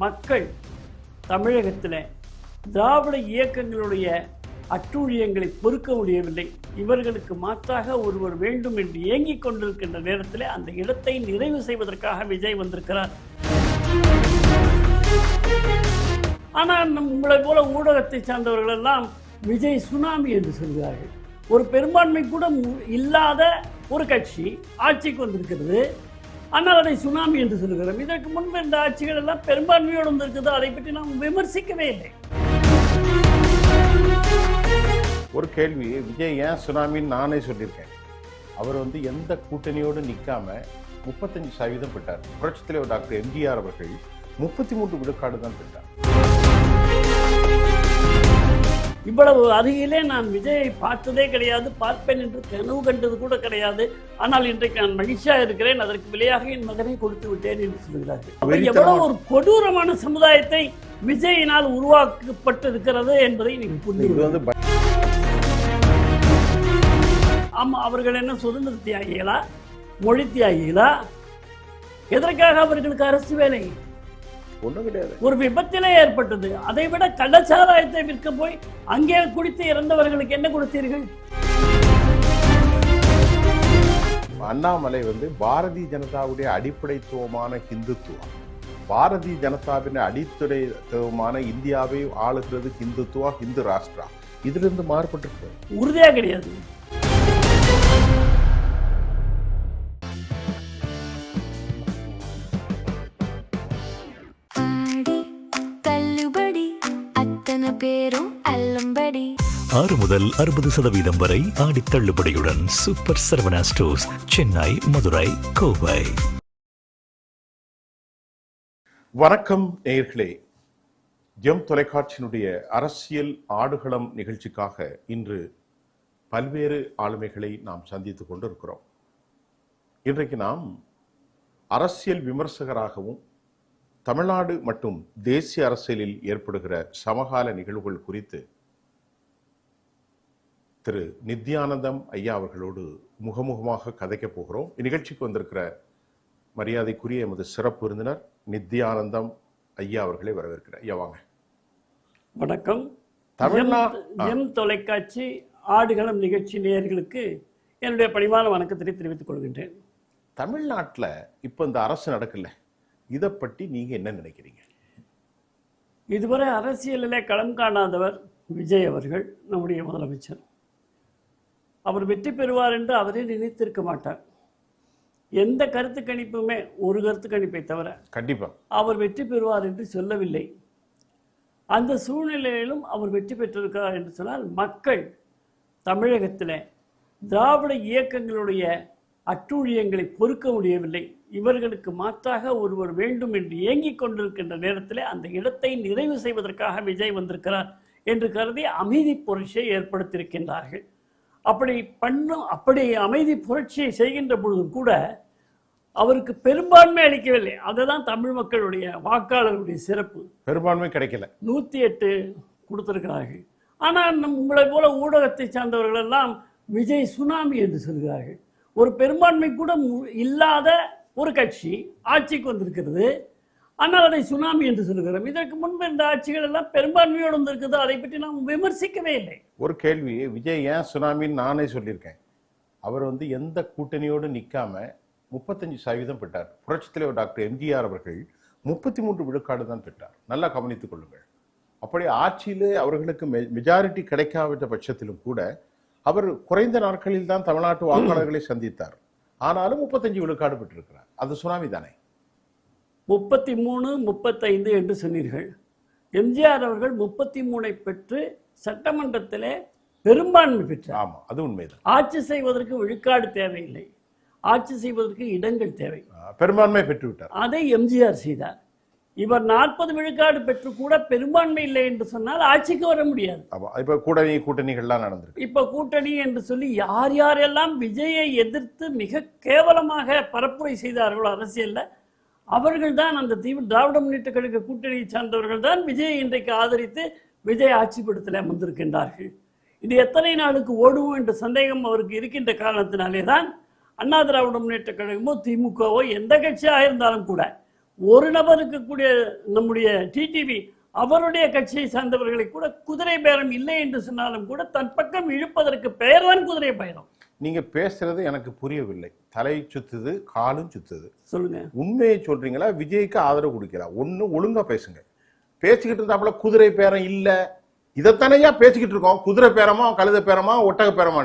மக்கள் தமிழகத்தில் திராவிட இயக்கங்களுடைய அட்டூழியங்களை பொறுக்க முடியவில்லை. இவர்களுக்கு மாற்றாக ஒருவர் வேண்டும் என்று ஏங்கிக் கொண்டிருக்கின்ற நேரத்தில் அந்த இடத்தை நிறைவு செய்வதற்காக விஜய் வந்திருக்கிறார். ஆனால் உங்களை போல ஊடகத்தை சார்ந்தவர்கள் எல்லாம் விஜய் சுனாமி என்று சொல்கிறார்கள். ஒரு பெரும்பான்மை கூட இல்லாத ஒரு கட்சி ஆட்சிக்கு வந்திருக்கிறது, ஆனால் அதை சுனாமி என்று சொல்கிறோம். இதற்கு முன்பு இந்த ஆட்சிகள் எல்லாம் பெரும்பான்மையோடு வந்திருக்குது, அதை பற்றி நாம் விமர்சிக்கவே இல்லை. ஒரு கேள்வி, விஜய் ஏன் சுனாமின்னு நானே சொல்லியிருக்கேன். அவர் எந்த கூட்டணியோடு நிற்காம 35% பெற்றார். புரட்சித் தலைவர் டாக்டர் எம்ஜிஆர் அவர்கள் 33 விழுக்காடு தான் பெற்றார். இவ்வளவு அருகிலே நான் விஜயை பார்த்ததே கிடையாது, பார்ப்பேன் என்று கனவு கண்டது கூட கிடையாது. ஆனால் இன்றைக்கு நான் மகிழ்ச்சியாக இருக்கிறேன், அதற்கு விலையாக என் மகனை கொடுத்து விட்டேன் என்று சொல்கிறார்கள். எவ்வளவு ஒரு கொடூரமான சமுதாயத்தை விஜயினால் உருவாக்கப்பட்டிருக்கிறது என்பதை நீங்கள் புரிந்து. ஆமா, அவர்கள் என்ன சுதந்திர தியாகிகளா, மொழி தியாகிகளா? எதற்காக அவர்களுக்கு அரசு வேலை? ஒன்றும் கிடையாது. ஒரு விபத்திலே ஏற்பட்டது, அதை விட கள்ளச்சாராயத்தை விற்க போய் அங்கே குடித்து இறந்தவர்களுக்கு என்ன கொடுத்தீர்கள்? அண்ணாமலை பாரதிய ஜனதாவுடைய அடிப்படைத்துவமான ஹிந்துத்துவம், பாரதிய ஜனதாவின் அடிப்படைத்துவமான இந்தியாவை ஆளுகிறது ஹிந்துத்துவா, ஹிந்து ராஷ்டிரா, இதிலிருந்து மாறுபட்டு உறுதியாக கிடையாது. பேரும் அல்லம்படி 6 முதல் 60% வரை ஆடி தள்ளுபடியுடன் சூப்பர் சரவணா ஸ்டோர்ஸ், சென்னை, மதுரை, கோவை. வணக்கம் நேயர்களே. ஜெம் தொலைக்காட்சியினுடைய அரசியல் ஆடுகளம் நிகழ்ச்சிக்காக இன்று பல்வேறு ஆளுமைகளை நாம் சந்தித்துக் கொண்டிருக்கிறோம். இன்றைக்கு நாம் அரசியல் விமர்சகராகவும் தமிழ்நாடு மற்றும் தேசிய அரசியலில் ஏற்படுகிற சமகால நிகழ்வுகள் குறித்து திரு நித்யானந்தம் ஐயா அவர்களோடு முகமுகமாக கதைக்கப் போகிறோம். இந்நிகழ்ச்சிக்கு வந்திருக்கிற மரியாதைக்குரிய எமது சிறப்பு விருந்தினர் நித்யானந்தம் ஐயா அவர்களை வரவேற்கிறேன். ஐயா வாங்க. வணக்கம். தமிழ்நாடு தொலைக்காட்சி ஆடுகளம் நிகழ்ச்சி நேயர்களுக்கு என்னுடைய பணிவான வணக்கத்தை தெரிவித்துக் கொள்கின்றேன். தமிழ்நாட்டில் இப்போ இந்த அரசு நடக்கல, இதை பற்றி நீங்க என்ன நினைக்கிறீங்க? இதுவரை அரசியலிலே களம் காணாதவர் விஜய் அவர்கள், நம்முடைய முதலமைச்சர். அவர் வெற்றி பெறுவார் என்று அவரே நினைத்திருக்க மாட்டார். எந்த கருத்து கணிப்புமே, ஒரு கருத்து கணிப்பை தவிர கண்டிப்பா அவர் வெற்றி பெறுவார் என்று சொல்லவில்லை. அந்த சூழ்நிலையிலும் அவர் வெற்றி பெற்றிருக்கிறார் என்று சொன்னால், மக்கள் தமிழகத்தில் திராவிட இயக்கங்களுடைய அட்டூழியங்களை பொறுக்க முடியவில்லை. இவர்களுக்கு மாற்றாக ஒருவர் வேண்டும் என்று ஏங்கிக் கொண்டிருக்கின்ற நேரத்தில் அந்த இடத்தை நிறைவு செய்வதற்காக விஜய் வந்திருக்கிறார் என்று கருதி அமைதி புரட்சியை ஏற்படுத்தியிருக்கின்றார்கள். அப்படி அமைதி புரட்சியை செய்கின்ற பொழுதும் கூட அவருக்கு பெரும்பான்மை அளிக்கவில்லை. அதுதான் தமிழ் மக்களுடைய வாக்காளர்களுடைய சிறப்பு. பெரும்பான்மை கிடைக்கல, 108 கொடுத்திருக்கிறார்கள். ஆனால் உங்களை போல ஊடகத்தை சார்ந்தவர்கள் எல்லாம் விஜய் சுனாமி என்று சொல்கிறார்கள். ஒரு பெரும்பான்மை கூட இல்லாத ஒரு கட்சி ஆட்சிக்கு வந்திருக்கிறது, ஆனால் அதை சுனாமி என்று சொல்கிறோம். இதற்கு முன்பு இந்த ஆட்சிகள் எல்லாம் பெரும்பான்மையோடு வந்திருக்குது, அதை பற்றி நாம் விமர்சிக்கவே இல்லை. ஒரு கேள்வி, விஜய் ஏன் சுனாமின்னு நானே சொல்லியிருக்கேன். அவர் எந்த கூட்டணியோடு நிற்காம 35% பெற்றார். புரட்சித் தலைவர் டாக்டர் எம்ஜிஆர் அவர்கள் 33 விழுக்காடு தான் பெற்றார். நல்லா கவனித்துக் கொள்ளுங்கள். அப்படி ஆட்சியிலே அவர்களுக்கு மெஜாரிட்டி கிடைக்காத பட்சத்திலும் கூட அவர் குறைந்த நாட்களில் தான் தமிழ்நாட்டு வாக்காளர்களை சந்தித்தார். ஆனாலும் 35 விழுக்காடு பெற்றிருக்கிறார். அது சுனாமி தானே? 33, 35 என்று சொன்னீர்கள். எம்ஜிஆர் அவர்கள் 33 பெற்று சட்டமன்றத்திலே பெரும்பான்மை பெற்றார். ஆமா, அது உண்மைதான். ஆட்சி செய்வதற்கு விழுக்காடு தேவையில்லை, ஆட்சி செய்வதற்கு இடங்கள் தேவை. பெரும்பான்மை பெற்றுவிட்டார். அதை எம்ஜிஆர் செய்தார். இவர் 40 விழுக்காடு பெற்று கூட பெரும்பான்மை இல்லை என்று சொன்னால் ஆட்சிக்கு வர முடியாது. இப்ப கூட்டணிகள்லாம் நடந்திருக்கு. இப்ப கூட்டணி என்று சொல்லி யார் யாரெல்லாம் விஜயை எதிர்த்து மிக கேவலமாக பரப்புரை செய்தார்களோ அரசியல்ல, அவர்கள் தான் அந்த திராவிட முன்னேற்ற கழக கூட்டணியை சார்ந்தவர்கள் தான் விஜயை இன்றைக்கு ஆதரித்து விஜய் ஆட்சிப்படுத்தல வந்திருக்கின்றார்கள். இது எத்தனை நாளுக்கு ஓடுவோம் என்ற சந்தேகம் அவருக்கு இருக்கின்ற காரணத்தினாலே தான் அண்ணா திராவிட முன்னேற்ற கழகமோ திமுகவோ எந்த கட்சியாக இருந்தாலும் கூட ஒரு நபர் இருக்கக்கூடிய நம்முடைய டிடிவி அவருடைய கட்சியை சார்ந்தவர்களை கூட குதிரை பேரம் இல்லை என்று சொன்னாலும் கூட தன் பக்கம் இழுப்பதற்கு பெயர்தான் குதிரை பேரம். நீங்க பேசுறது எனக்கு புரியவில்லை. தலை சுத்துது, காலும் சுத்துது. சொல்லுங்க, உண்மையை சொல்றீங்களா? விஜய்க்கு ஆதரவு கொடுக்கலாம். ஒண்ணு ஒழுங்கா பேசுங்க. பேசிக்கிட்டு இருந்தாப்புல குதிரை பேரம் இல்ல, இதைத்தானையா பேசிக்கிட்டு இருக்கோம். குதிரை பேரமா, கழுத பேரமா, ஒட்டக பேரமா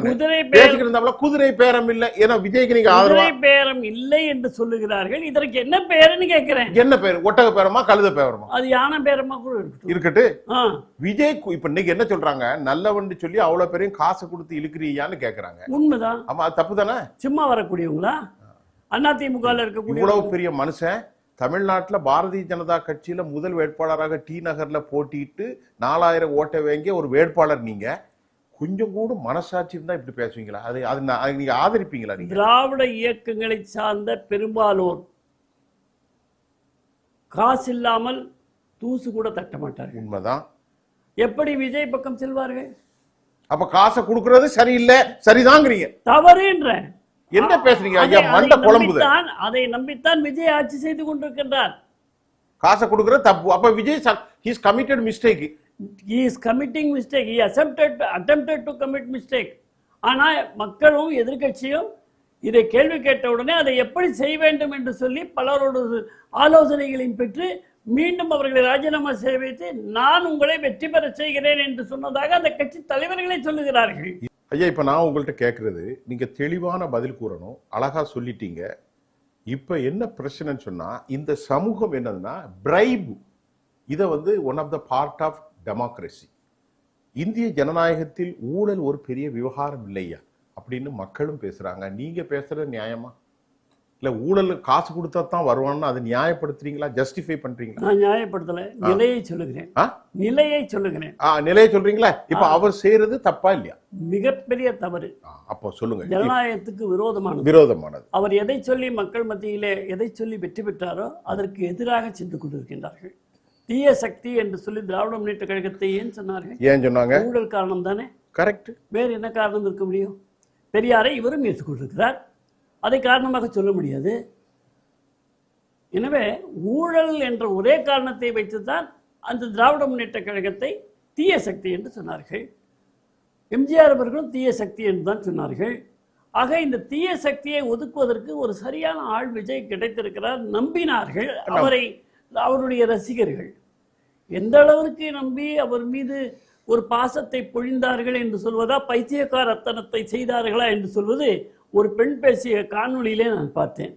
பேசிக்கிட்டு இருந்தாப்புல குதிரை பேரம் இல்ல. ஏன்னா விஜய்க்கு நீங்க ஆதரவு. குதிரை பேரம் இல்லை என்று சொல்லுகிறார்கள். இதற்கு என்ன பேருன்னு கேட்கிறேன். என்ன பேரு? ஒட்டக பேரமா, கழுத பேரமா? அது யானை பேரமா கூட இருக்கட்டு. விஜய் இப்ப இன்னைக்கு என்ன சொல்றாங்க? நல்லவன்னு சொல்லி அவ்வளவு பேரையும் காசு கொடுத்து இழுக்கிறியான்னு கேக்குறாங்க. உண்மைதான். ஆமா, அது தப்பு தானே? சும்மா வரக்கூடியவங்களா? அதிமுக இருக்கக்கூடிய இவ்வளவு பெரிய மனுஷன் தமிழ்நாட்டில் பாரதிய ஜனதா கட்சியில முதல் வேட்பாளராக டி நகர்ல போட்டிட்டு 4000 ஓட்டை வாங்கிய ஒரு வேட்பாளர். நீங்க கொஞ்சம் கூட மனசாட்சி இருந்தா இப்படி பேசுவீங்களா? அது நீங்க ஆதரிப்பீங்களா? நீங்க திராவிட இயக்கங்களை சார்ந்த பெரும்பாலோர் காசு இல்லாமல் தூசு கூட தட்ட மாட்டார்கள். உண்மைதான். எப்படி விஜய் பக்கம் செல்வார்கள்? அப்ப காசை கொடுக்கறது சரியில்லை, சரிதாங்கிறீங்க. தவறுன்ற என்ன பேசுறீங்க ஐயா? மண்ட குழம்புது. அதை நம்பித்தான் விஜய் ஆட்சி செய்து கொண்டிருக்கின்றார். காசை கொடுக்கிற தப்பு. அப்ப Vijay he is committed mistake. He is committing mistake. He attempted to commit mistake. ஆனா மக்களும் எதிர்க்கட்சியும் இதை கேள்வி கேட்ட உடனே அதை எப்படி செய்ய வேண்டும் என்று சொல்லி பலரோட ஆலோசனைகளையும் பெற்று மீண்டும் அவர்களை ராஜினாமா செய்ய வைத்து நான் உங்களை வெற்றி பெற செய்கிறேன் என்று சொன்னதாக அந்த கட்சி தலைவர்களே சொல்லுகிறார்கள். ஐயா, இப்ப நான் உங்கள்கிட்ட கேட்கறது, நீங்க தெளிவான பதில் கூறணும். அழகா சொல்லிட்டீங்க. இப்ப என்ன பிரச்சனைன்னு சொன்னா, இந்த சமூகம் என்னதுன்னா பிரைப், இதை one of the part of democracy. இந்திய ஜனநாயகத்தில் ஊழல் ஒரு பெரிய விவகாரம் இல்லையா அப்படின்னு மக்களும் பேசுறாங்க. நீங்க பேசுறது நியாயமா? இல்ல ஊழல் காசு கொடுத்தா தான் வருவான்னு அதை நியாயப்படுத்துறீங்களா? ஜஸ்டிஃபை பண்றீங்களா? நான் நியாயப்படுத்தல, நிலையை சொல்லுகிறேன். நிலையை சொல்லுகிறேன். நிலையை சொல்றீங்களா? இப்ப அவர் செய்யறது தப்பா இல்லையா? மிகப்பெரிய தவறு. அப்போ சொல்லுங்க. ஜனநாயகத்துக்கு விரோதமானது. அவர் எதை சொல்லி மக்கள் மத்தியிலே எதை சொல்லி வெற்றி பெற்றாரோ அதற்கு எதிராக சென்று கொண்டிருக்கின்றார்கள். தீய சக்தி என்று சொல்லி திராவிட முன்னேற்ற கழகத்தை ஏன் சொன்னார்கள்? ஏன் சொன்னாங்க? ஊழல் காரணம் தானே. கரெக்ட். வேறு என்ன காரணம் இருக்க முடியும்? பெரியாரை இவரும் ஏற்றுக்கொண்டிருக்கிறார், அதை காரணமாக சொல்ல முடியாது. எனவே ஊழல் என்ற ஒரே காரணத்தை வைத்துதான் அந்த திராவிட முன்னேற்ற கழகத்தை தீய சக்தி என்று சொன்னார்கள். எம்ஜிஆர் அவர்களும் தீய சக்தி என்று தான் சொன்னார்கள். ஆக இந்த தீய சக்தியை ஒதுக்குவதற்கு ஒரு சரியான ஆள் விஜய் கிடைத்திருக்கிறார். நம்பினார்கள் அவரை. அவருடைய ரசிகர்கள் எந்த அளவிற்கு நம்பி அவர் மீது ஒரு பாசத்தை பொழிந்தார்கள் என்று சொல்வதா, பைத்தியக்காரத்தனத்தை செய்தார்களா என்று சொல்வது ஒரு பெண் பேசிய காணொளியிலே நான் பார்த்தேன்.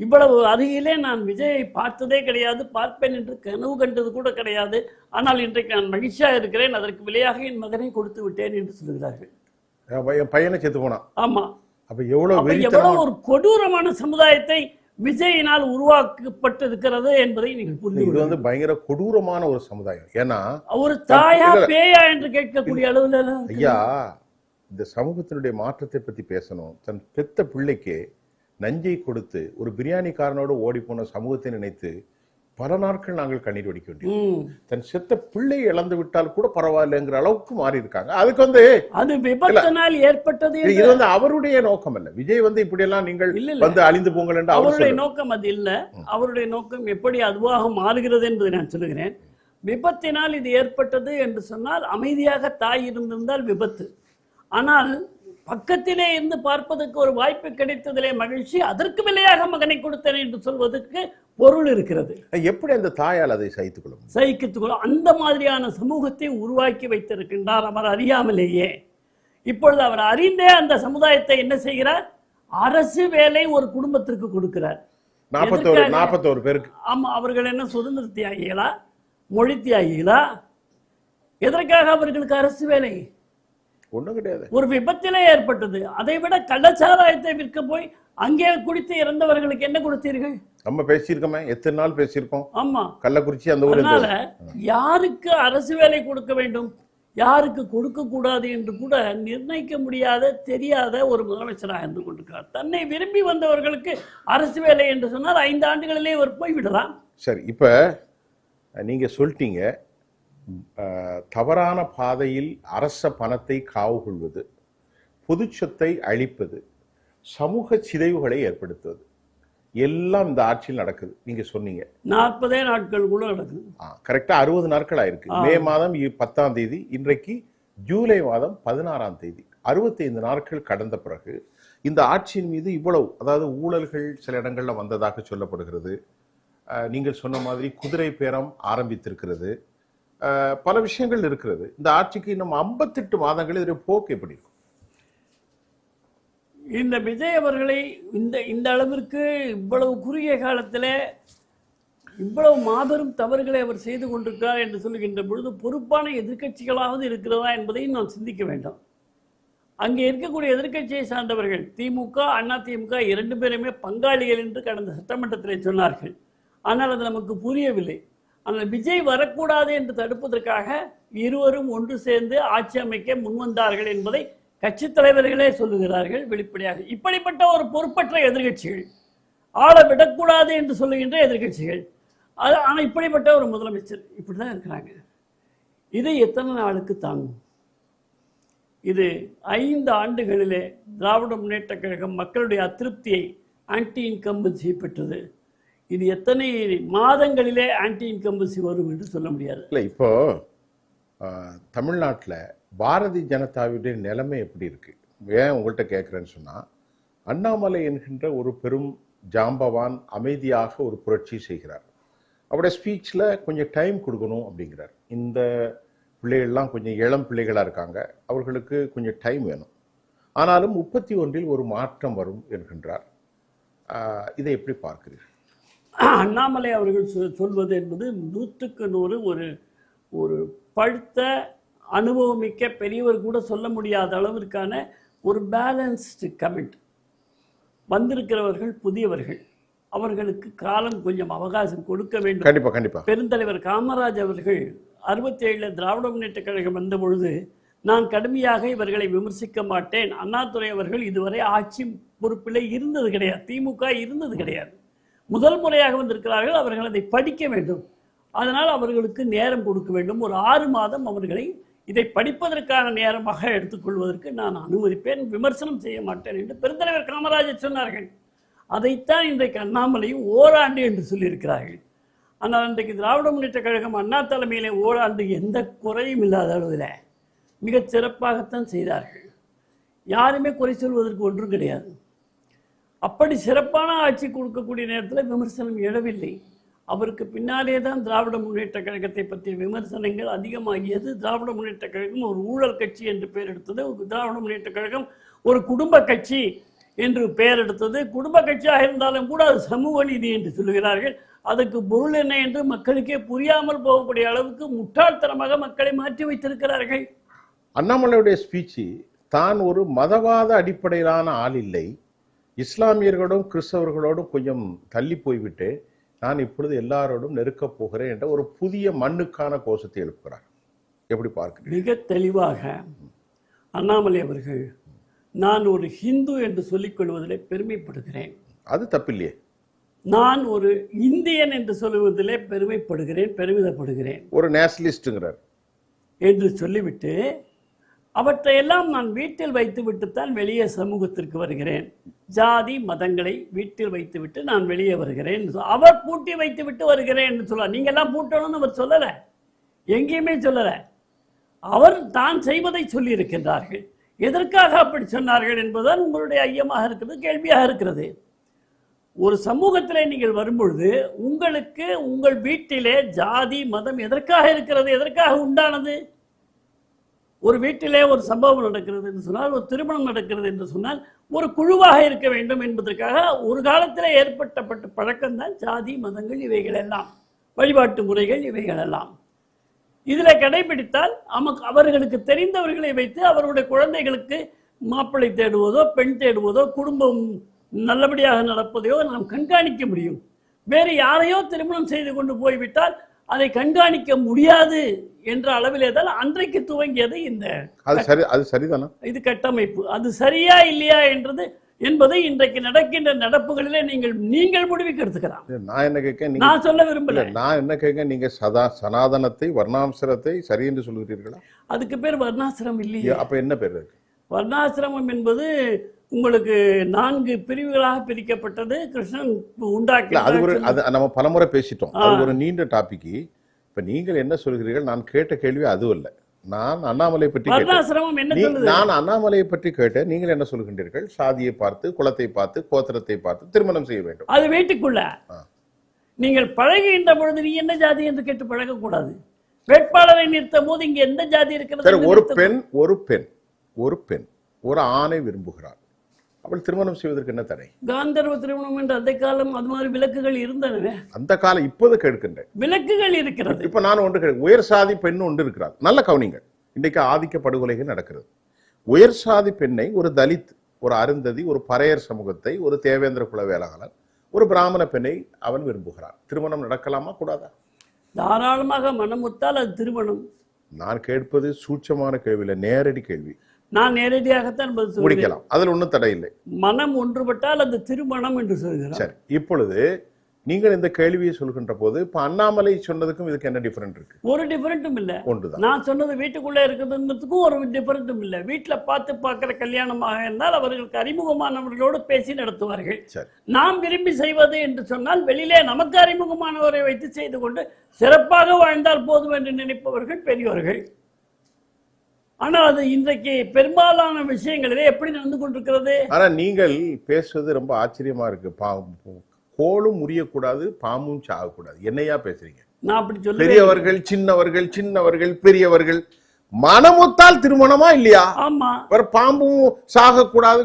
இவ்வளவு அருகிலே நான் விஜயை பார்த்ததே கிடையாது, பார்ப்பேன் என்று கனவு கண்டது கூட கிடையாது. ஆனால் இன்றைக்கு நான் மகிழ்ச்சியாக இருக்கிறேன், அதற்கு விலையாக என் மகனை கொடுத்து விட்டேன் என்று சொல்கிறார்கள். பையனை செத்து போனான். ஆமா. அப்ப எவ்வளவு ஒரு கொடூரமான சமுதாயத்தை விஜயினால் உருவாக்கப்பட்டிருக்கிறது என்பதை நீங்கள் புரிந்து. இது பயங்கர கொடூரமான ஒரு சமுதாயம். ஏன்னா ஒரு தாயா பேயா என்று கேட்கக்கூடிய அளவில் ஐயா, இந்த சமூகத்தினுடைய மாற்றத்தை பத்தி பேசணும். தன் பெத்த பிள்ளைக்கு நஞ்சை கொடுத்து ஒரு பிரியாணிக்காரனோடு ஓடி போன சமூகத்தை நினைத்து பல நாட்கள் நாங்கள் கண்ணீர் வடிக்க வேண்டியது. தன் செத்த பிள்ளை இழந்து விட்டால் கூட பரவாயில்லைங்கிற அளவுக்கு மாறி இருக்காங்க. அதுக்கு அது விபத்தினால் ஏற்பட்டது. இது அவருடைய நோக்கம் அல்ல. விஜய் இப்படி எல்லாம் நீங்கள் அழிந்து போங்கள் என்று அவருடைய நோக்கம் அது இல்ல. அவருடைய நோக்கம் எப்படி அதுவாக மாறுகிறது என்பதை நான் சொல்லுகிறேன். விபத்தினால் இது ஏற்பட்டது என்று சொன்னால் அமைதியாக தாய் இருந்திருந்தால் விபத்து. ஆனால் பக்கத்திலே இருந்து பார்ப்பதற்கு ஒரு வாய்ப்பு கிடைத்ததிலே மகிழ்ச்சி, அதற்கு விலையாக மகனை கொடுத்தேன் என்று சொல்வதற்கு பொருள் இருக்கிறது. எப்படி அந்த தாயால் அதை சகித்துக்கொள்ளும் அந்த மாதிரியான சமூகத்தை உருவாக்கி வைத்திருக்கின்றார் அவர் அறியாமலேயே. இப்பொழுது அவர் அறிந்தே அந்த சமுதாயத்தை என்ன செய்கிறார்? அரசு வேலை ஒரு குடும்பத்திற்கு கொடுக்கிறார். 41 பேருக்கு. ஆமா, அவர்கள் என்ன சுதந்திர தியாகிகளா, மொழி தியாகிகளா? எதற்காக அவர்களுக்கு அரசு வேலை? ஒண்ணும் கிடையாது. ஒரு விபத்திலே ஏற்பட்டது. அதை விட கள்ளச்சாராயத்தை விற்க போய் அங்கே குடித்து இறந்தவர்களுக்கு என்ன கொடுத்தீர்கள்? நம்ம பேசியிருக்கோமே, எத்தனை நாள் பேசியிருக்கோம். ஆமா, கள்ளக்குறிச்சி அந்த ஊர்ல. யாருக்கு அரசு வேலை கொடுக்க வேண்டும், யாருக்கு கொடுக்க கூடாது என்று கூட நிர்ணயிக்க முடியாத தெரியாத ஒரு முதலமைச்சராக இருந்து கொண்டிருக்கிறார். தன்னை விரும்பி வந்தவர்களுக்கு அரசு வேலை என்று சொன்னால் 5 ஆண்டுகளிலே அவர் போய்விடலாம். சரி, இப்ப நீங்க சொல்லிட்டீங்க, தவறான பாதையில் அரச பணத்தை காவு கொள்வது, பொது சொத்தை அழிப்பது, சமூக சிதைவுகளை ஏற்படுத்துவது, எல்லாம் இந்த ஆட்சியில் நடக்குது. நீங்க சொன்னீங்க 40 நாட்கள் கூட நடக்குது. கரெக்டா 60 நாட்கள் ஆயிருக்கு. மே மாதம் 10ஆம் தேதி, இன்றைக்கு ஜூலை மாதம் 16ஆம் தேதி. 65 நாட்கள் கடந்த பிறகு இந்த ஆட்சியின் மீது இவ்வளவு, அதாவது ஊழல்கள் சில இடங்கள்ல வந்ததாக சொல்லப்படுகிறது. நீங்கள் சொன்ன மாதிரி குதிரை பேரம் ஆரம்பித்திருக்கிறது. பல விஷயங்கள் இருக்கிறது. இந்த ஆட்சிக்கு இன்னும் 58 மாதங்கள் இதோட போக்கு எப்படி இருக்கும்? இந்த விஜய் அவர்களை இந்த அளவிற்கு இவ்வளவு குறுகிய காலத்தில் இவ்வளவு மாபெரும் தவறுகளை அவர் செய்து கொண்டிருக்கிறார் என்று சொல்லுகின்ற பொழுது பொறுப்பான எதிர்க்கட்சிகளாவது இருக்கிறதா என்பதையும் நாம் சிந்திக்க வேண்டும். அங்கே இருக்கக்கூடிய எதிர்க்கட்சியை சார்ந்தவர்கள் திமுக, அதிமுக 2 பேருமே பங்காளிகள் என்று கடந்த சட்டமன்றத்தில் சொன்னார்கள். ஆனால் அது நமக்கு புரியவில்லை. ஆனால் விஜய் வரக்கூடாது என்று தடுப்பதற்காக இருவரும் ஒன்று சேர்ந்து ஆட்சி அமைக்க முன்வந்தார்கள் என்பதை கட்சி தலைவர்களே சொல்லுகிறார்கள் வெளிப்படையாக. இப்படிப்பட்ட ஒரு பொறுப்பற்ற எதிர்க்கட்சிகள், ஆள விடக்கூடாது என்று சொல்லுகின்ற எதிர்க்கட்சிகள், ஆனால் இப்படிப்பட்ட ஒரு முதலமைச்சர் இப்படிதான் இருக்கிறாங்க. இதை எத்தனை நாளுக்கு தாங்கும்? இது 5 ஆண்டுகளிலே திராவிட முன்னேற்ற கழகம் மக்களுடைய அதிருப்தியை ஆன்டி இன்கம்பன்சி பெற்றது. இது எத்தனை மாதங்களிலே ஆன்டி இன்கம்பன்சி வரும் என்று சொல்ல முடியாது. இல்லை, இப்போ தமிழ்நாட்டில் பாரதிய ஜனதாவுடைய நிலைமை எப்படி இருக்கு? ஏன் உங்கள்கிட்ட கேட்குறேன்னு சொன்னால், அண்ணாமலை என்கின்ற ஒரு பெரும் ஜாம்பவான் அமைதியாக ஒரு புரட்சி செய்கிறார். அவருடைய ஸ்பீச்சில் கொஞ்சம் டைம் கொடுக்கணும் அப்படிங்கிறார். இந்த பிள்ளைகள்லாம் கொஞ்சம் இளம் பிள்ளைகளாக இருக்காங்க, அவர்களுக்கு கொஞ்சம் டைம் வேணும். ஆனாலும் 31 ஒரு மாற்றம் வரும் என்கின்றார். இதை எப்படி பார்க்கிறீர்கள்? அண்ணாமலை அவர்கள் சொல்வது என்பது 100க்கு 100 ஒரு பழுத்த அனுபவமிக்க பெரியவர் கூட சொல்ல முடியாத அளவிற்கான ஒரு பேலன்ஸ்டு கமெண்ட். வந்திருக்கிறவர்கள் புதியவர்கள், அவர்களுக்கு காலம் கொஞ்சம் அவகாசம் கொடுக்க வேண்டும். கண்டிப்பா கண்டிப்பா. பெருந்தலைவர் காமராஜ் அவர்கள் 67 திராவிட முன்னேற்ற கழகம் வந்த பொழுது நான் கடுமையாக இவர்களை விமர்சிக்க மாட்டேன். அண்ணாதுரை அவர்கள் இதுவரை ஆட்சி பொறுப்பில் இருந்தது கிடையாது, திமுக இருந்தது கிடையாது, முதல் முறையாக வந்திருக்கிறார்கள், அவர்கள் அதை படிக்க வேண்டும், அதனால் அவர்களுக்கு நேரம் கொடுக்க வேண்டும், ஒரு 6 மாதம் அவர்களை இதை படிப்பதற்கான நேரமாக எடுத்துக்கொள்வதற்கு நான் அனுமதிப்பேன், விமர்சனம் செய்ய மாட்டேன் என்று பெருந்தலைவர் காமராஜர் சொன்னார்கள். அதைத்தான் இன்றைக்கு அண்ணாமலையும் ஓராண்டு என்று சொல்லியிருக்கிறார்கள். ஆனால் இன்றைக்கு திராவிட முன்னேற்ற கழகம் அண்ணா தலைமையிலே ஓராண்டு எந்த குறையும் இல்லாத அளவில் மிகச் சிறப்பாகத்தான் செய்தார்கள். யாருமே குறை சொல்வதற்கு ஒன்றும் கிடையாது. அப்படி சிறப்பான ஆட்சி கொடுக்கக்கூடிய நேரத்தில் விமர்சனம் எழவில்லை. அவருக்கு பின்னாலே தான் திராவிட முன்னேற்ற கழகத்தை பற்றிய விமர்சனங்கள் அதிகமாகியது. திராவிட முன்னேற்ற கழகம் ஒரு ஊழல் கட்சி என்று பெயர் எடுத்தது. திராவிட முன்னேற்ற கழகம் ஒரு குடும்ப கட்சி என்று பெயர் எடுத்தது. குடும்ப கட்சியாக இருந்தாலும் கூட அது சமூக நீதி என்று சொல்லுகிறார்கள். அதற்கு பொருள் என்ன என்று மக்களுக்கே புரியாமல் போகக்கூடிய அளவுக்கு முட்டாள்தனமாக மக்களை மாற்றி வைத்திருக்கிறார்கள். அண்ணாமலையுடைய ஸ்பீச்சு தான் ஒரு மதவாத அடிப்படையிலான ஆள் இல்லை, இஸ்லாமியர்களோடும் கிறிஸ்தவர்களோடும் கொஞ்சம் தள்ளி போய்விட்டு நான் இப்பொழுது எல்லாரோடும் நெருக்கப் போகிறேன் என்ற ஒரு புதிய மண்ணுக்கான கோஷத்தை எழுப்புகிறார். எப்படி பார்க்கிறீர்கள்? மிக தெளிவாக அண்ணாமலை அவர்கள் நான் ஒரு ஹிந்து என்று சொல்லிக் கொள்வதிலே பெருமைப்படுகிறேன். அது தப்பில்லையே. நான் ஒரு இந்தியன் என்று சொல்லுவதிலே பெருமைப்படுகிறேன், பெருமிதப்படுகிறேன். ஒரு நேஷனலிஸ்ட்ங்கிறார் என்று சொல்லிவிட்டு அவற்றையெல்லாம் நான் வீட்டில் வைத்துவிட்டுத்தான் வெளியே சமூகத்திற்கு வருகிறேன். ஜாதி மதங்களை வீட்டில் வைத்துவிட்டு நான் வெளியே வருகிறேன். அவர் பூட்டி வைத்துவிட்டு வருகிறேன் என்று சொல்ல, நீங்கள்லாம் பூட்டணும்னு அவர் சொல்லலை, எங்கேயுமே சொல்லலை. அவர் தான் செய்வதை சொல்லியிருக்கின்றார்கள். எதற்காக அப்படி சொன்னார்கள் என்பதுதான் உங்களுடைய ஐயமாக இருக்கிறது, கேள்வியாக இருக்கிறது. ஒரு சமூகத்திலே நீங்கள் வரும்பொழுது உங்களுக்கு உங்கள் வீட்டிலே ஜாதி மதம் எதற்காக இருக்கிறது, எதற்காக உண்டானது? ஒரு வீட்டிலே ஒரு சம்பவம் நடக்கிறது என்று சொன்னால், ஒரு திருமணம் நடக்கிறது என்று சொன்னால் ஒரு குழுவாக இருக்க வேண்டும் என்பதற்காக ஒரு காலத்தில் ஏற்பட்டப்பட்ட பழக்கம்தான் ஜாதி மதங்கள் இவைகள் எல்லாம், வழிபாட்டு முறைகள் இவைகள் எல்லாம். இதில் கடைபிடித்தால் அவர்களுக்கு தெரிந்தவர்களை வைத்து அவர்களுடைய குழந்தைகளுக்கு மாப்பிள்ளை தேடுவதோ பெண் தேடுவதோ குடும்பம் நல்லபடியாக நடப்பதையோ நாம் கண்காணிக்க முடியும். வேறு யாரையோ திருமணம் செய்து கொண்டு போய்விட்டால் அதை கண்காணிக்க முடியாது என்ற அளவிலே தான் அன்றைக்கு துவங்கியது இந்த சரிதானா இது கட்டமைப்பு. அது சரியா இல்லையா என்பதை இன்றைக்கு நடக்கின்ற நடப்புகளிலே நீங்கள் முடிவுக்கு எடுத்துக்கலாம். நான் என்ன கேட்க, நான் சொல்ல விரும்பல. நான் என்ன கேட்க, நீங்க சனாதனத்தை வர்ணாசிரத்தை சரி என்று சொல்கிறீர்களா? அதுக்கு பேர் வர்ணாசிரம் இல்லையே. அப்ப என்ன பேர் இருக்கு? வர்ணாசிரமம் என்பது உங்களுக்கு 4 பிரிவுகளாக பிரிக்கப்பட்டது கிருஷ்ணன் உண்டாக்கி. அது ஒரு அது நம்ம பலமுறை பேசிட்டோம். அது ஒரு நீண்ட டாபிக். இப்ப நீங்கள் என்ன சொல்கிறீர்கள்? நான் கேட்ட கேள்வி அது அல்ல. நான் அண்ணாமலை பற்றி வர்ணாசிரமம் என்ன சொல்லுது? நான் அண்ணாமலையை பற்றி கேட்டேன். நீங்கள் என்ன சொல்கின்றீர்கள்? சாதியை பார்த்து, குலத்தை பார்த்து, கோத்திரத்தை பார்த்து திருமணம் செய்ய வேண்டும். அது வீட்டுக்குள்ள நீங்கள் பழகுகின்ற பொழுது நீ என்ன ஜாதி என்று கேட்டு பழகக்கூடாது. வேட்பாளரை நிறுத்தும் போது இங்க எந்த ஜாதி இருக்கிறது? ஒரு பெண் ஒரு ஆணை விரும்புகிறார். அவள் திருமணம் செய்வதற்கு என்ன தடை? காந்தர்வ திருமணம் என்று அந்த காலம் அது மாதிரி விலக்குகள் இருந்தன. அந்த காலம் இப்போது கேட்கின்றேன். விலக்குகள் இருக்கிறது. இப்ப நான் ஒன்று கேட்க, உயர் சாதி பெண் ஒன்று இருக்கிறார். நல்ல கவனிங்கள். இன்றைக்கு ஆதிக்க படுகொலைகள் நடக்கிறது. உயர் சாதி பெண்ணை ஒரு தலித், ஒரு அருந்ததி, ஒரு பறையர் சமூகத்தை, ஒரு தேவேந்திர குல வேளாளர், ஒரு பிராமண பெண்ணை அவன் விரும்புகிறான். திருமணம் நடக்கலாமா கூடாதா? தாராளமாக மனமுத்தால் அது திருமணம். நான் கேட்பது சூட்சமான கேள்வி, நேரடி கேள்வி. நான் நேரடியாகத்தான் முடிக்கலாம். அதில் ஒன்றும் தடை இல்லை. மனம் ஒன்றுபட்டால் அது திருமணம் என்று சொல்கிறார். சரி, இப்பொழுது நீங்கள் இந்த கேள்வியை சொல்கின்ற போது இப்ப அண்ணாமலை சொன்னதுக்கும் இதுக்கு என்ன டிஃபரெண்ட் இருக்கு? ஒரு டிஃபரெண்ட்டும் இல்ல. ஒன்றுதான். நான் சொன்னது வீட்டுக்குள்ளே இருக்குதுன்றதுக்கும் ஒரு டிஃபரெண்ட்டும் இல்ல. வீட்டுல பார்த்து பார்க்கிற கல்யாணமாக இருந்தால் அவர்களுக்கு அறிமுகமானவர்களோடு பேசி நடத்துவார்கள். நாம் விரும்பி செய்வது என்று சொன்னால் வெளியிலே நமக்கு அறிமுகமானவரை வைத்து செய்து கொண்டு சிறப்பாக வாழ்ந்தால் போதும் என்று நினைப்பவர்கள் பெரியவர்கள். ஆனால் அது இன்றைக்கு பெரும்பாலான விஷயங்களிலே எப்படி நடந்து கொண்டிருக்கிறது? ஆனா நீங்கள் பேசுவது ரொம்ப ஆச்சரியமா இருக்கு. கோலும் முறியக்கூடாது, பாம்பும் சாகக்கூடாது. என்னையா பேசுறீங்க? நான் அப்படி சொல்ல, பெரியவர்கள் சின்னவர்கள், சின்னவர்கள் பெரியவர்கள், மனமுத்தால் திருமணமா இல்லையா? ஆமா. பாம்பும் சாகக்கூடாது.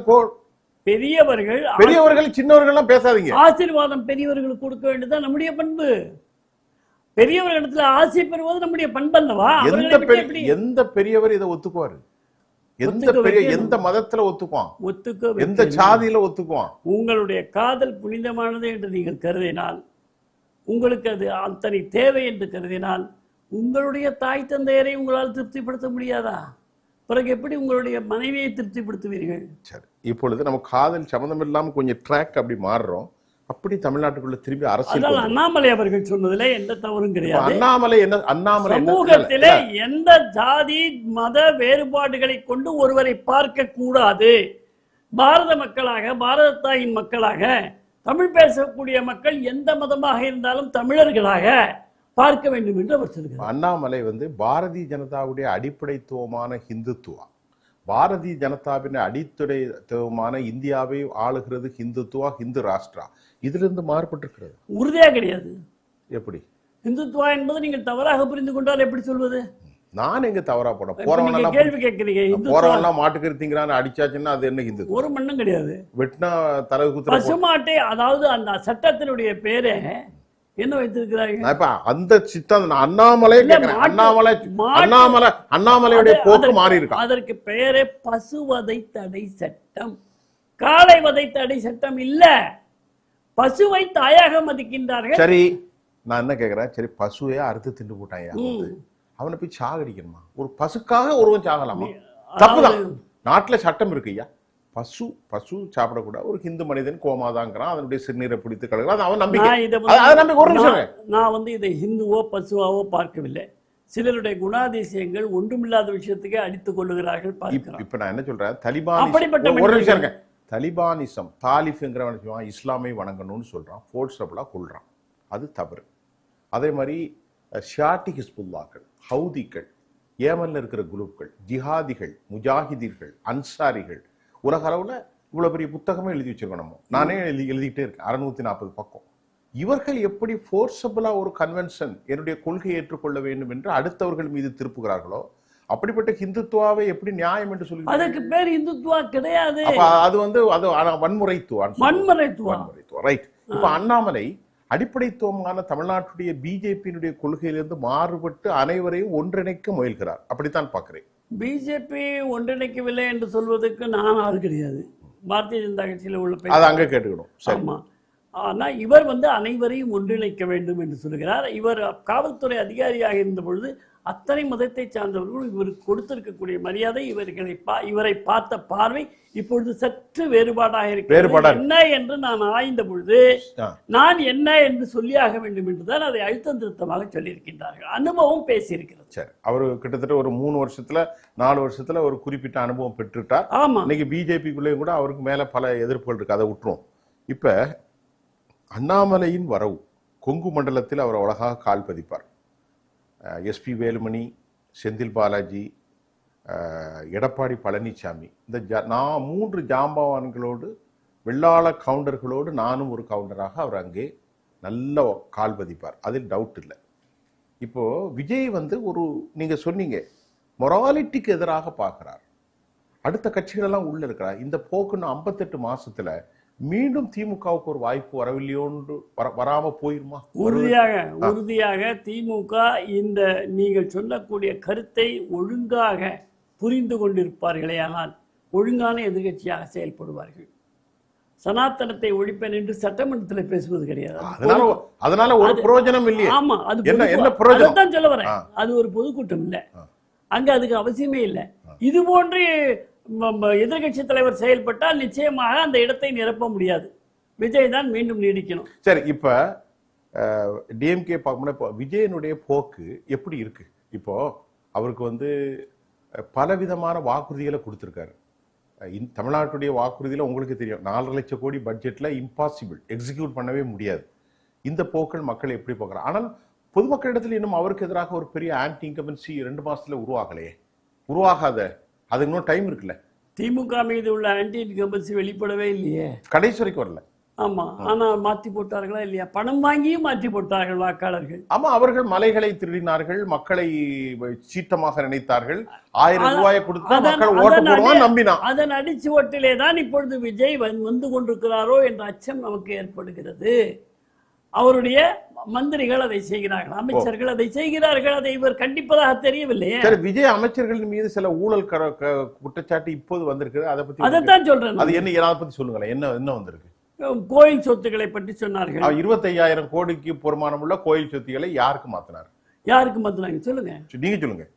பெரியவர்கள் சின்னவர்கள் எல்லாம் பேசாதீங்க. ஆசீர்வாதம் பெரியவர்களுக்கு கொடுக்க வேண்டியதான் நம்முடைய பண்பு. பெரியவர்களிடத்துல ஆசை பெறுவது நம்முடைய பண்பல்லவா? எந்த பெரியவர் இதை ஒத்துக்குவாரு? எந்த மதத்துல ஒத்துக்குவான்? எந்த சாதியில ஒத்துக்குவான்? உங்களுடைய காதல் புனிதமானது என்று நீங்கள் கருதினால், உங்களுக்கு அது அத்தனை தேவை என்று கருதினால், உங்களுடைய தாய் தந்தையரை உங்களால் திருப்திப்படுத்த முடியாதா? பிறகு எப்படி உங்களுடைய மனைவியை திருப்திப்படுத்துவீர்கள்? சரி, இப்பொழுது நம்ம காதல் சம்பந்தம் இல்லாம கொஞ்சம் ட்ராக் அப்படி மாறுறோம். அப்படி தமிழ்நாட்டுக்குள்ள திரும்பி அரசியல். அண்ணாமலை அவர்கள் சொன்னதுல எந்த தவறும் கிடையாது. அண்ணாமலை சமூகத்திலே எந்த ஜாதி மத வேறுபாடுகளை கொண்டு ஒருவரை பார்க்க கூடாது. பாரத மக்களாக, பாரத தாயின் மக்களாக, தமிழ் பேசக்கூடிய மக்கள் எந்த மதமாக இருந்தாலும் தமிழர்களாக பார்க்க வேண்டும் என்று அவர் சொல்கிறார். அண்ணாமலை பாரதிய ஜனதாவுடைய அடிப்படைத்துவமான ஹிந்துத்துவா, பாரதிய ஜனதாவின் அடிப்படைத்துவமான இந்தியாவை ஆளுகிறது ஹிந்துத்துவா, ஹிந்து ராஷ்டிரா, இதிலிருந்து மாறுபட்டிருக்கிறது. உறுதியா கிடையாது. எப்படி இந்துத்துவா என்பது நீங்கள் தவறாக புரிந்து கொண்டால் எப்படி சொல்வது? நான் எங்க தவறா போன கேள்வி கேட்கிறீங்க. போறவெல்லாம் மாட்டுக்கருத்தீங்கிறான்னு அடிச்சாச்சுன்னா அது என்ன ஹிந்து? ஒரு மண்ணும் கிடையாது. வெட்டினா தலை குத்துற பசுமாட்டை, அதாவது அந்த சட்டத்தினுடைய பேரே என்ன வைத்திருக்கிறாங்க? அந்த சித்தம் அண்ணாமலையுடைய போக்கு மாறி இருக்கு. அதற்கு பெயரே பசுவதை தடை சட்டம். காளை வதை தடை சட்டம் இல்ல. பசுவை தாயாக மதிக்கின்றார்கள். சரி, நான் என்ன கேக்குறேன், சரி பசுவையே அறுத்து திண்டு போட்டாங்க, அவனை போய் சாகடிக்கணுமா? ஒரு பசுக்காக ஒருவன் சாகலாமா? தப்புதான். நாட்டுல சட்டம் இருக்கு ஐயா. பசு சாப்பிடக்கூடாது. ஒரு ஹிந்து மனிதன் கோமாதாங்கிறான், அதனுடைய சிறுநீரை பிடித்து கலக்கிறான், அவன் நம்பிக்கை. ஒரு நிமிஷம், நான் இதை ஹிந்துவோ பசுவாவோ பார்க்கவில்லை. சிலருடைய குணாதிசயங்கள் ஒன்றுமில்லாத விஷயத்துக்கே அடித்துக் கொள்ளுகிறார்கள். இப்ப நான் என்ன சொல்றேன், தலிபான் தலிபானிசம், தாலிஃப்ங்கிறவன் இஸ்லாமை வணங்கணும்னு சொல்றான், ஃபோர்ஸபிளா கொள்றான், அது தவறு. அதே மாதிரி ஷியாட்டி ஹிஸ்புல்லாக்கள், ஹவுதிகள், ஏமன்ல இருக்கிற குரூப்கள், ஜிஹாதிகள், முஜாஹிதீர்கள், அன்சாரிகள், உலக அளவுல இவ்வளவு பெரிய புத்தகமே எழுதி வச்சிருக்கோம். நம்ம நானே எழுதிக்கிட்டே இருக்கேன், 640 பக்கம். இவர்கள் எப்படி ஃபோர்ஸபிளா ஒரு கன்வென்ஷன், என்னுடைய கொள்கையை ஏற்றுக்கொள்ள வேண்டும் என்று அடுத்தவர்கள் மீது திருப்புகிறார்களோ, அப்படிப்பட்ட ஹிந்துத்துவாவை எப்படி நியாயம் என்று சொல்லி, அதுக்கு பேர் இந்துத்துவா கிடையாது. அது வன்முறைத்துவம். ரைட். இப்ப அண்ணாமலை அடிப்படைத்துவமான தமிழ்நாட்டுடைய பிஜேபியினுடைய கொள்கையிலிருந்து மாறுபட்டு அனைவரையும் ஒன்றிணைக்க முயல்கிறார். அப்படித்தான் பார்க்கிறேன். பிஜேபி ஒன்றிணைக்கவில்லை என்று சொல்வதற்கு நான் ஆள் கிடையாது. பாரதிய ஜனதா கட்சியில் உள்ள அதை அங்க கேட்டுக்கணும். ஆமா, ஆனால் இவர் அனைவரையும் ஒன்றிணைக்க வேண்டும் என்று சொல்கிறார். இவர் காவல்துறை அதிகாரியாக இருந்த பொழுது அத்தனை மதத்தை சார்ந்தவர்களும் இவருக்கு கொடுத்திருக்கக்கூடிய மரியாதை, இவரை பார்த்த பார்வை இப்பொழுது சற்று வேறுபாடாக இருக்கிறது. என்ன என்று நான் ஆய்ந்த பொழுது நான் என்ன என்று சொல்லியாக வேண்டும் என்றுதான் அதை அழுத்தம் திருத்தமாக சொல்லியிருக்கின்றார்கள். அனுபவம் பேசியிருக்கிறது. சரி, அவர் கிட்டத்தட்ட ஒரு 3 வருஷத்துல 4 வருஷத்துல ஒரு குறிப்பிட்ட அனுபவம் பெற்றுட்டார். ஆமா, இன்னைக்கு பிஜேபிக்குள்ளேயும் கூட அவருக்கு மேல பல எதிர்ப்புகள் இருக்கு, அதை விட்டுரும். இப்ப அண்ணாமலையின் வரவு கொங்கு மண்டலத்தில் அவர் அழகாக கால் பதிப்பார். எஸ்பி வேலுமணி, செந்தில் பாலாஜி, எடப்பாடி பழனிசாமி, இந்த 3 ஜாம்பவான்களோடு வெள்ளாள கவுண்டர்களோடு நானும் ஒரு கவுண்டராக அவர் அங்கே நல்ல கால் பதிப்பார், அதில் டவுட் இல்லை. இப்போ விஜய் ஒரு நீங்க சொன்னீங்க மொராலிட்டிக்கு எதிராக பார்க்கிறார், அடுத்த கட்சிகளெல்லாம் உள்ள இருக்கிறார். இந்த போக்குன்னு 58 மாசத்துல மீண்டும் திமுகவுக்கு ஒரு வாய்ப்பு வரவில்லையோன்று வராம போயிருமா? உறுதியாக திமுக இந்த நீங்கள் சொல்லக்கூடிய கருத்தை ஒழுங்காக புரிந்து கொண்டிருப்பார்களே, ஆனால் ஒழுங்கான எதிர்கட்சியாக செயல்படுவார்கள். சனாத்தனத்தை ஒழிப்பேன் என்று சட்டமன்றத்தில் பேசுவது கிடையாது. அதனால ஒரு பிரயோஜனம் இல்லையே. ஆமா, அது என்ன பிரயோஜனம் தான் சொல்ல வரேன். அது ஒரு பொதுக்கூட்டம் இல்லை, அங்க அதுக்கு அவசியமே இல்லை. இது போன்று எதிர்கட்சி தலைவர் செயல்பட்டால் நிச்சயமாக அந்த இடத்தை நிரப்ப முடியாது. விஜய் தான் மீண்டும் நீடிக்கணும். சரி, இப்ப டிஎம்கே பார்க்கணும், விஜயனுடைய போக்கு எப்படி இருக்கு? இப்போ அவருக்கு பலவிதமான வாக்குறுதிகளை கொடுத்திருக்காரு. தமிழ்நாட்டுடைய வாக்குறுதியில உங்களுக்கு தெரியும், 4.5 லட்சம் கோடி பட்ஜெட்ல இம்பாசிபிள், எக்ஸிக்யூட் பண்ணவே முடியாது. இந்த போக்கள் மக்கள் எப்படி போக்குறாங்க? ஆனால் பொதுமக்களிடத்தில் இன்னும் அவருக்கு எதிராக ஒரு பெரிய ஆன்டி இன்கம்பன்சி 2 மாசத்துல உருவாகலையே, உருவாகாத, அது இன்னும் டைம் இருக்குல்ல. திமுக மீது உள்ள ஆன்டி இன்கம்பன்சி வெளிப்படவே இல்லையே, கடைசி வரைக்கும் வரல. ஆமா, ஆனா மாற்றி போட்டார்களா இல்லையா? பணம் வாங்கியும் மாற்றி போட்டார்கள் வாக்காளர்கள். ஆமா, அவர்கள் மலைகளை திருடினார்கள், மக்களை சீட்டமாக நினைத்தார்கள், 1000 ரூபாயை கொடுத்து மக்கள் ஓட்டு போடுவான் நம்பினான். அதன் அடிச்சுவட்டிலே தான் இப்பொழுது விஜய் வந்து கொண்டிருக்கிறாரோ என்ற அச்சம் நமக்கு ஏற்படுகிறது. அவருடைய மந்திரிகள் அதை செய்கிறார்கள், அமைச்சர்கள் அதை செய்கிறார்கள், அதை இவர் கண்டிப்பதாக தெரியவில்லையே. விஜய் அமைச்சர்களின் மீது சில ஊழல் குற்றச்சாட்டு இப்போது வந்திருக்கிறது, அதை பத்தி அதைத்தான் சொல்றேன். அது என்ன, அதை பத்தி சொல்லுங்களேன். என்ன வந்திருக்கு? கோயில் சொத்துக்களை பற்றி சொன்னார்கள். 25,000 கோடிக்கு பொறுமானம் உள்ள கோயில் சொத்துக்களை யாருக்கு மாத்தினார்? யாருக்கு மாத்தினாங்க சொல்லுங்க, நீங்க சொல்லுங்க.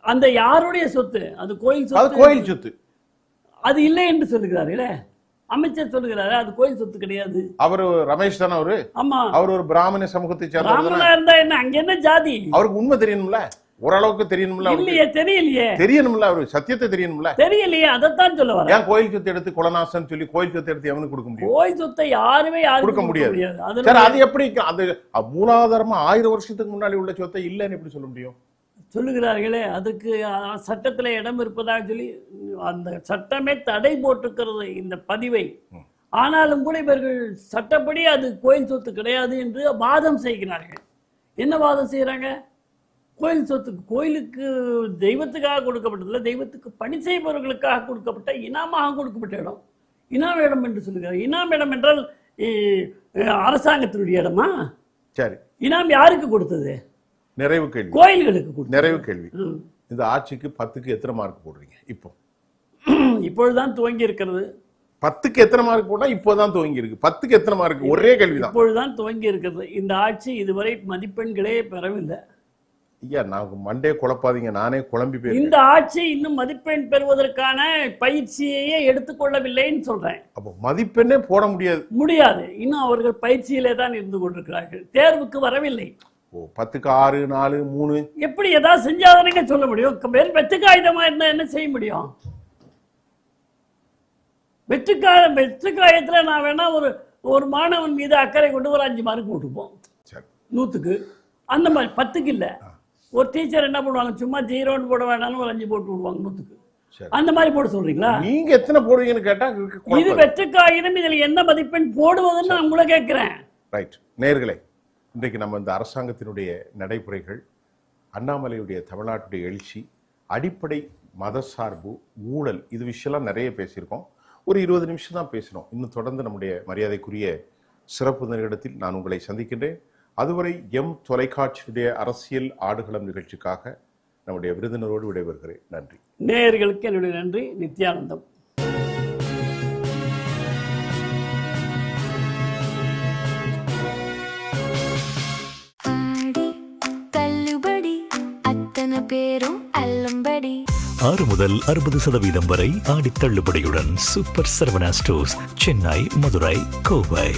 அந்த யாருடைய சொத்து? அது கோயில் சொத்து. கோயில் சொத்து அது இல்லை என்று சொல்லுகிறார்களே, அமைச்சர் சொல்லுகிறாரு அது கோயில் சொத்து கிடையாது. அவரு ரமேஷ் தானே அவரு? ஆமா, அவர் ஒரு பிராமண சமூகத்தை சேர்ந்தவர். இருந்தா என்ன, அங்க என்ன ஜாதி? அவருக்கு உண்மை தெரியணும்ல, ஓரளவுக்கு தெரியணும்ல. இல்லையே, தெரியலையே. தெரியணும்ல, அவருக்கு சத்தியத்தை தெரியணும்ல. தெரியலையே, அதைத்தான் சொல்ல வரேன். ஏன் கோயில் சொத்து எடுத்து கொலநாசன் சொல்லி கோயில் சொத்து எடுத்து எவனுக்கு கொடுக்க முடியும்? கோயில் சொத்தை யாருமே கொடுக்க முடியாது. அது எப்படி? அது மூலாதாரமா 1000 வருஷத்துக்கு முன்னாடி உள்ள சொத்தை இல்லைன்னு எப்படி சொல்ல முடியும்? சொல்லுகிறார்களே, அதுக்கு சட்டத்தில் இடம் இருப்பதாக சொல்லி அந்த சட்டமே தடை போட்டிருக்கிறது இந்த பதிவை. ஆனாலும் கூட இவர்கள் சட்டப்படி அது கோயில் சொத்து கிடையாது என்று வாதம் செய்கிறார்கள். என்ன வாதம் செய்யறாங்க? கோயில் சொத்து கோயிலுக்கு தெய்வத்துக்காக கொடுக்கப்பட்டதில்லை, தெய்வத்துக்கு பணி செய்பவர்களுக்காக கொடுக்கப்பட்ட இனாமாக கொடுக்கப்பட்ட இடம். இனாம் இடம் என்று சொல்லுகிறார். இனாம் இடம் என்றால் அரசாங்கத்தினுடைய இடமா? சரி, இனாம் யாருக்கு கொடுத்தது? நிறைவு கேள்வி. கோயில்களுக்கு. நிறைவு கேள்வி. இந்த ஆட்சிக்கு 10க்கு எத்தனை மார்க் போடுறீங்க? இப்பொழுதுதான் துவங்கி இருக்கிறது. 10க்கு எத்தனை மார்க் போட்டா? இப்போதான் துவங்கி இருக்கு. 10க்கு எத்தனை மார்க்? ஒரே கேள்விதான். இப்பொழுதுதான் துவங்கி இருக்கிறது. இந்த ஆட்சி இதுவரை மதிப்பெண்களே பெறவில்லை. ஐயா, நான் மண்டே குழப்பாதீங்க, நானே குழம்பி போய். இந்த ஆட்சி இன்னும் மதிப்பெண் பெறுவதற்கான பயிற்சியையே எடுத்துக்கொள்ளவில்லைன்னு சொல்றேன். அப்போ மதிப்பெண்ணே போட முடியாது. இன்னும் அவர்கள் பயிற்சியிலே தான் இருந்து கொண்டிருக்கிறார்கள், தேர்வுக்கு வரவில்லை. 10க்கு 6, 4, 3 எப்படி ஏதாவது செஞ்சாதானே சொல்ல முடியும்? வெற்று காகிதமா இருந்தா என்ன செய்ய முடியும்? வெற்று காயத்துல நான் வேணா ஒரு மாணவன் மீது அக்கறை கொண்டு ஒரு 5 மார்க் போட்டுப்போம் 100க்கு. அந்த மாதிரி 10க்கு இல்ல. ஒரு டீச்சர் என்ன பண்ணுவாங்க, சும்மா 0ன்னு போட வேணாலும் ஒரு 5 போட்டு விடுவாங்க 100க்கு. அந்த மாதிரி போட சொல்றீங்களா? நீங்க எத்தனை போடுவீங்கன்னு கேட்டா இது வெற்று காகிதம், இதுல என்ன மதிப்பெண் போடுவதுன்னு நான் உங்களை கேட்கிறேன். ரைட். நேயர்களே, இன்றைக்கு நம்ம இந்த அரசாங்கத்தினுடைய நடைமுறைகள், அண்ணாமலையுடைய தமிழ்நாட்டுடைய எழுச்சி, அடிப்படை மதசார்பு, ஊழல், இது விஷயம்லாம் நிறைய பேசியிருக்கோம். ஒரு 20 நிமிஷம் தான் பேசினோம். இன்னும் தொடர்ந்து நம்முடைய மரியாதைக்குரிய சிறப்பு நேரத்தில் நான் உங்களை சந்திக்கின்றேன். அதுவரை தொலைக்காட்சியுடைய அரசியல் ஆடுகளம் நிகழ்ச்சிக்காக நம்முடைய விருந்தினரோடு விடைபெறுகிறேன். நன்றி. நேயர்களுக்கு என்னுடைய நன்றி. நித்யானந்தம். பேரும் அள்ளும்படி 6 முதல் 60% வரை ஆடித் தள்ளுபடியுடன் சூப்பர் சரவணா ஸ்டோர்ஸ், சென்னை, மதுரை, கோவை.